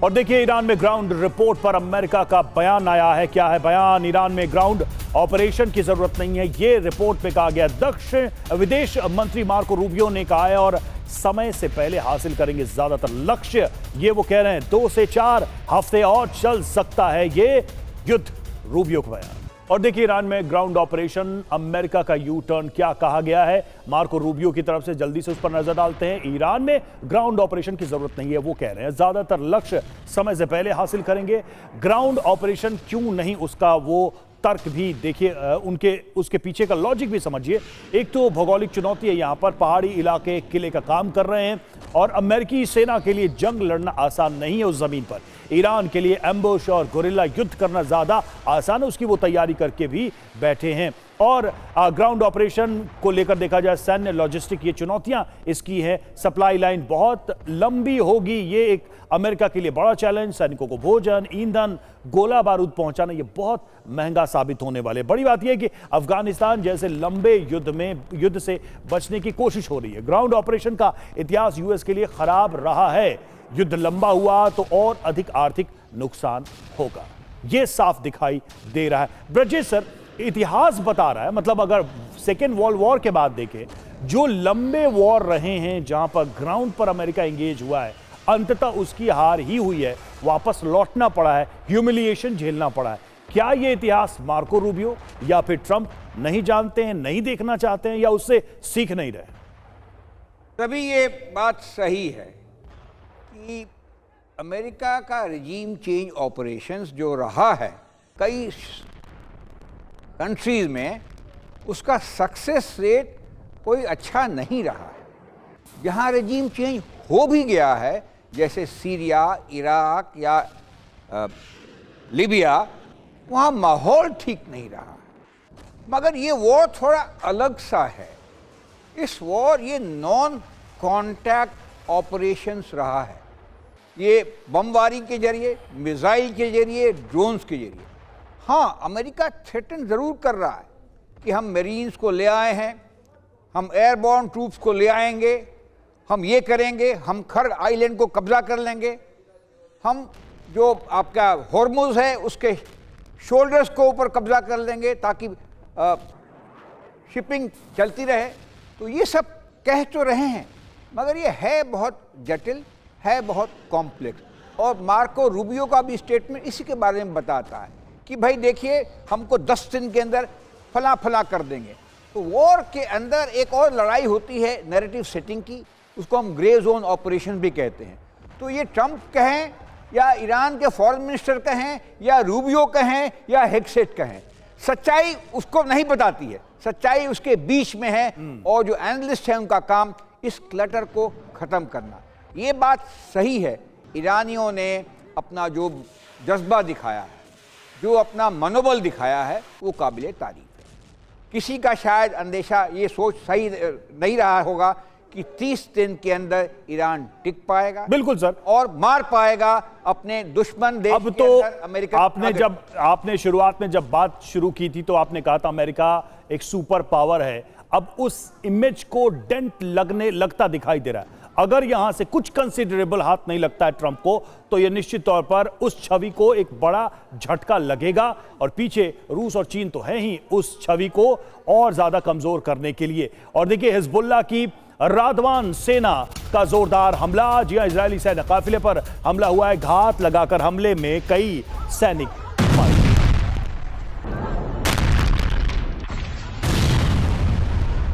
और देखिए ईरान में ग्राउंड रिपोर्ट पर अमेरिका का बयान आया है। क्या है बयान? ईरान में ग्राउंड ऑपरेशन की जरूरत नहीं है, ये रिपोर्ट में कहा गया। दक्षिण विदेश मंत्री मार्को रूबियो ने कहा है और समय से पहले हासिल करेंगे ज्यादातर लक्ष्य, ये वो कह रहे हैं। 2 से 4 हफ्ते और चल सकता है ये युद्ध, रूबियो का बयान। और देखिए ईरान में ग्राउंड ऑपरेशन, अमेरिका का यू टर्न, क्या कहा गया है मार्को रूबियो की तरफ से, जल्दी से उस पर नजर डालते हैं। ईरान में ग्राउंड ऑपरेशन की जरूरत नहीं है, वो कह रहे हैं ज्यादातर लक्ष्य समय से पहले हासिल करेंगे। ग्राउंड ऑपरेशन क्यों नहीं, उसका वो तर्क भी देखिए, उसके पीछे का लॉजिक भी समझिए। एक तो भौगोलिक चुनौती है, यहां पर पहाड़ी इलाके किले का काम कर रहे हैं और अमेरिकी सेना के लिए जंग लड़ना आसान नहीं है उस जमीन पर। ईरान के लिए एम्बुश और गुरिल्ला युद्ध करना ज्यादा आसान है, उसकी वो तैयारी करके भी बैठे हैं। और ग्राउंड ऑपरेशन को लेकर देखा जाए, सैन्य लॉजिस्टिक, ये चुनौतियां इसकी है। सप्लाई लाइन बहुत लंबी होगी, ये एक अमेरिका के लिए बड़ा चैलेंज। सैनिकों को भोजन, ईंधन, गोला बारूद पहुंचाना, ये बहुत महंगा साबित होने वाले। बड़ी बात यह है कि अफगानिस्तान जैसे लंबे युद्ध से बचने की कोशिश हो रही है। ग्राउंड ऑपरेशन का इतिहास यूएस के लिए खराब रहा है। युद्ध लंबा हुआ तो और अधिक आर्थिक नुकसान होगा, यह साफ दिखाई दे रहा है। ब्रजेश सर, इतिहास बता रहा है, मतलब अगर सेकेंड वर्ल्ड वॉर के बाद देखें, जो लंबे वॉर रहे हैं जहां पर ग्राउंड पर अमेरिका एंगेज हुआ है, अंततः उसकी हार ही हुई है, वापस लौटना पड़ा है, ह्यूमिलिएशन झेलना पड़ा है। क्या यह इतिहास मार्को रूबियो या फिर ट्रंप नहीं जानते हैं, नहीं देखना चाहते हैं, या उससे सीख नहीं रहे? तभी ये बात सही है कि अमेरिका का रिजीम चेंज ऑपरेशंस जो रहा है कई कंट्रीज में, उसका सक्सेस रेट कोई अच्छा नहीं रहा है। जहाँ रिजीम चेंज हो भी गया है, जैसे सीरिया, इराक या लीबिया, वहाँ माहौल ठीक नहीं रहा। मगर ये वॉर थोड़ा अलग सा है। इस वॉर ये नॉन कॉन्टैक्ट ऑपरेशंस रहा है। ये बमबारी के जरिए, मिसाइल के जरिए, ड्रोन्स के जरिए। हाँ, अमेरिका थ्रेटन ज़रूर कर रहा है कि हम मरीन्स को ले आए हैं, हम एयरबॉर्न ट्रूप्स को ले आएंगे, हम ये करेंगे, हम खर आइलैंड को कब्जा कर लेंगे, हम जो आपका हॉर्मुज है उसके शोल्डर्स को ऊपर कब्जा कर लेंगे ताकि शिपिंग चलती रहे। तो ये सब कह तो रहे हैं, मगर ये है बहुत जटिल, है बहुत कॉम्प्लेक्स। और मार्को रूबियो का भी स्टेटमेंट इसी के बारे में बताता है कि भाई देखिए, हमको 10 दिन के अंदर फला फला कर देंगे। तो वॉर के अंदर एक और लड़ाई होती है नैरेटिव सेटिंग की, उसको हम ग्रे जोन ऑपरेशन भी कहते हैं। तो ये ट्रंप कहें या ईरान के फॉरेन मिनिस्टर कहें या रूबियो कहें या हेगसेट कहें, सच्चाई उसको नहीं बताती है, सच्चाई उसके बीच में है। और जो एनालिस्ट हैं उनका काम इस क्लटर को ख़त्म करना। ये बात सही है, ईरानियों ने अपना जो जज्बा दिखाया है, जो अपना मनोबल दिखाया है, वो काबिले तारीफ है। किसी का शायद अंदेशा, ये सोच सही नहीं रहा होगा कि 30 दिन के अंदर ईरान टिक पाएगा, बिल्कुल सर, और मार पाएगा अपने दुश्मन देश अब के तो अंदर अमेरिका। आपने शुरुआत में जब बात शुरू की थी तो आपने कहा था अमेरिका एक सुपर पावर है। अब उस इमेज को डेंट लगता दिखाई दे रहा है। अगर यहां से कुछ कंसिडरेबल हाथ नहीं लगता है ट्रंप को, तो यह निश्चित तौर पर उस छवि को एक बड़ा झटका लगेगा। और पीछे रूस और चीन तो है ही उस छवि को और ज्यादा कमजोर करने के लिए। और देखिए हिजबुल्लाह की रादवान सेना का जोरदार हमला, जी इजरायली सैन्य काफिले पर हमला हुआ है। घात लगाकर हमले में कई सैनिक मारे।